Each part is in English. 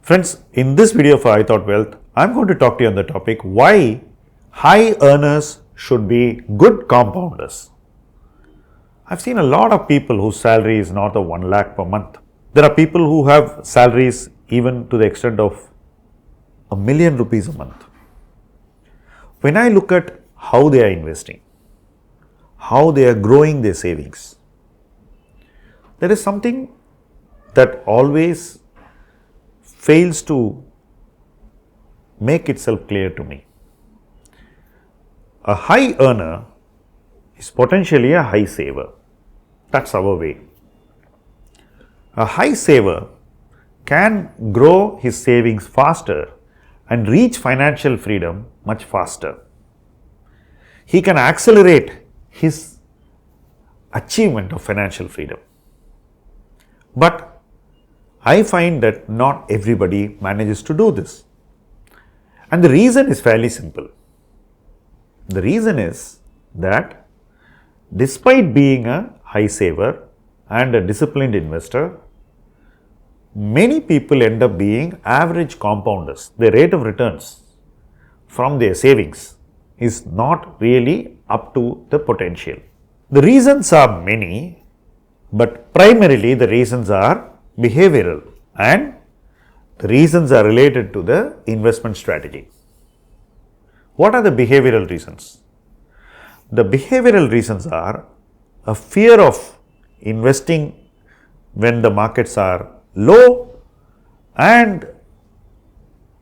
Friends, in this video for I Thought Wealth, I'm going to talk to you on the topic why high earners should be good compounders. I've seen a lot of people whose salary is north of 1 lakh per month. There are people who have salaries even to the extent of ₹1 million a month. When I look at how they are investing, how they are growing their savings, there is something that always fails to make itself clear to me. A high earner is potentially a high saver. That's our way. A high saver can grow his savings faster and reach financial freedom much faster. He can accelerate his achievement of financial freedom. But I find that not everybody manages to do this. And the reason is fairly simple. The reason is that despite being a high saver and a disciplined investor, many people end up being average compounders. Their rate of returns from their savings is not really up to the potential. The reasons are many, but primarily the reasons are behavioral and the reasons are related to the investment strategy. What are the behavioral reasons? The behavioral reasons are a fear of investing when the markets are low and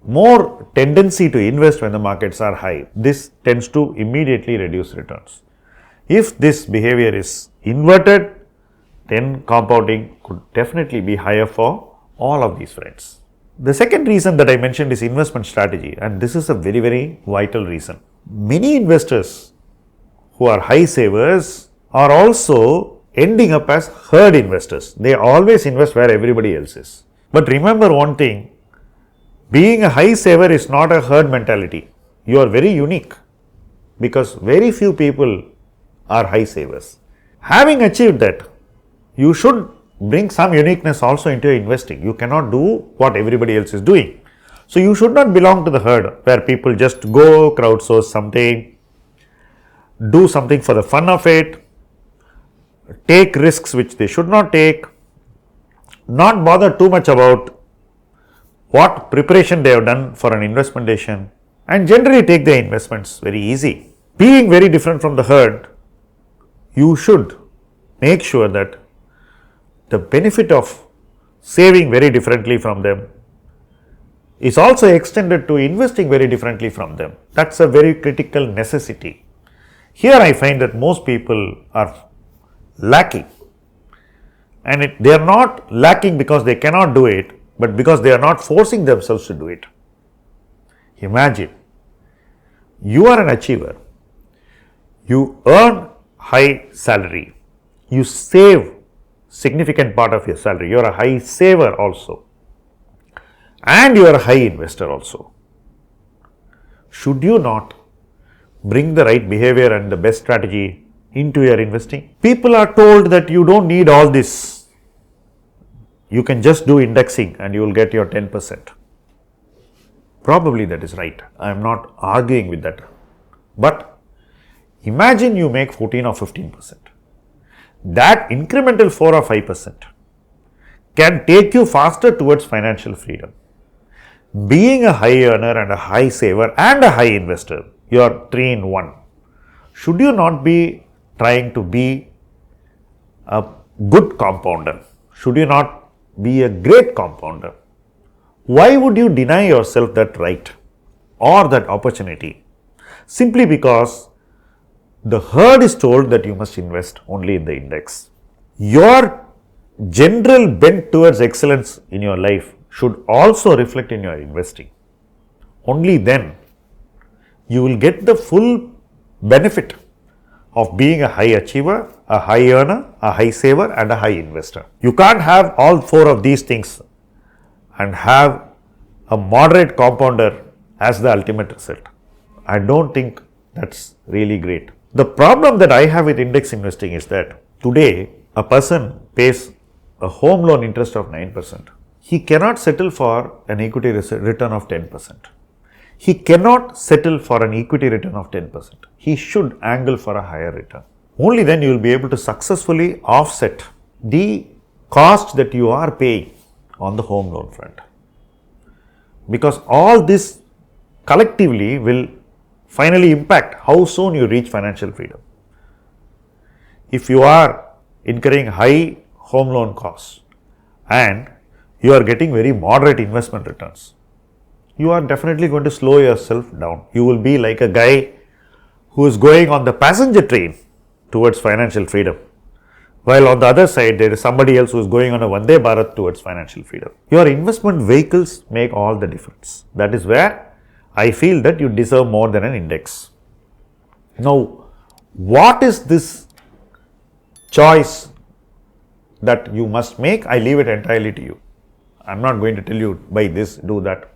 more tendency to invest when the markets are high. This tends to immediately reduce returns. If this behavior is inverted, then compounding could definitely be higher for all of these friends. The second reason that I mentioned is investment strategy, and this is a very, very vital reason. Many investors who are high savers are also ending up as herd investors. They always invest where everybody else is. But remember one thing, being a high saver is not a herd mentality. You are very unique because very few people are high savers. Having achieved that, you should bring some uniqueness also into your investing. You cannot do what everybody else is doing. So you should not belong to the herd where people just go crowdsource something, do something for the fun of it, take risks which they should not take, not bother too much about what preparation they have done for an investment decision, and generally take their investments very easy. Being very different from the herd, you should make sure that the benefit of saving very differently from them is also extended to investing very differently from them. That's a very critical necessity. Here I find that most people are lacking, and they are not lacking because they cannot do it, but because they are not forcing themselves to do it. Imagine, you are an achiever, you earn high salary, you save significant part of your salary, you are a high saver also, and you are a high investor also. Should you not bring the right behavior and the best strategy into your investing? People are told that you don't need all this. You can just do indexing and you will get your 10%. Probably that is right. I am not arguing with that. But imagine you make 14 or 15%. That incremental 4 or 5% can take you faster towards financial freedom. Being a high earner and a high saver and a high investor, you are 3 in 1. Should you not be trying to be a good compounder? Should you not be a great compounder? Why would you deny yourself that right or that opportunity? Simply because the herd is told that you must invest only in the index. Your general bent towards excellence in your life should also reflect in your investing. Only then you will get the full benefit of being a high achiever, a high earner, a high saver and a high investor. You can't have all 4 of these things and have a moderate compounder as the ultimate result. I don't think that's really great. The problem that I have with index investing is that today a person pays a home loan interest of 9%. he cannot settle for an equity return of 10%. He cannot settle for an equity return of 10%. He should angle for a higher return. Only then you will be able to successfully offset the cost that you are paying on the home loan front. Because all this collectively will finally impact how soon you reach financial freedom. If you are incurring high home loan costs and you are getting very moderate investment returns, you are definitely going to slow yourself down. You will be like a guy who is going on the passenger train towards financial freedom, while on the other side there is somebody else who is going on a Vande Bharat towards financial freedom. Your investment vehicles make all the difference. That is where I feel that you deserve more than an index. Now, what is this choice that you must make? I leave it entirely to you. I am not going to tell you buy this, do that,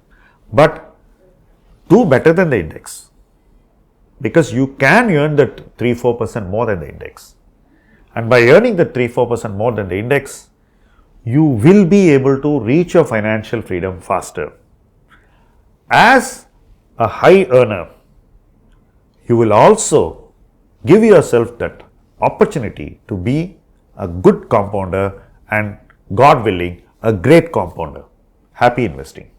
but do better than the index, because you can earn that 3-4% more than the index. And by earning that 3-4% more than the index, you will be able to reach your financial freedom faster. As a high earner, you will also give yourself that opportunity to be a good compounder and, God willing, a great compounder. Happy investing.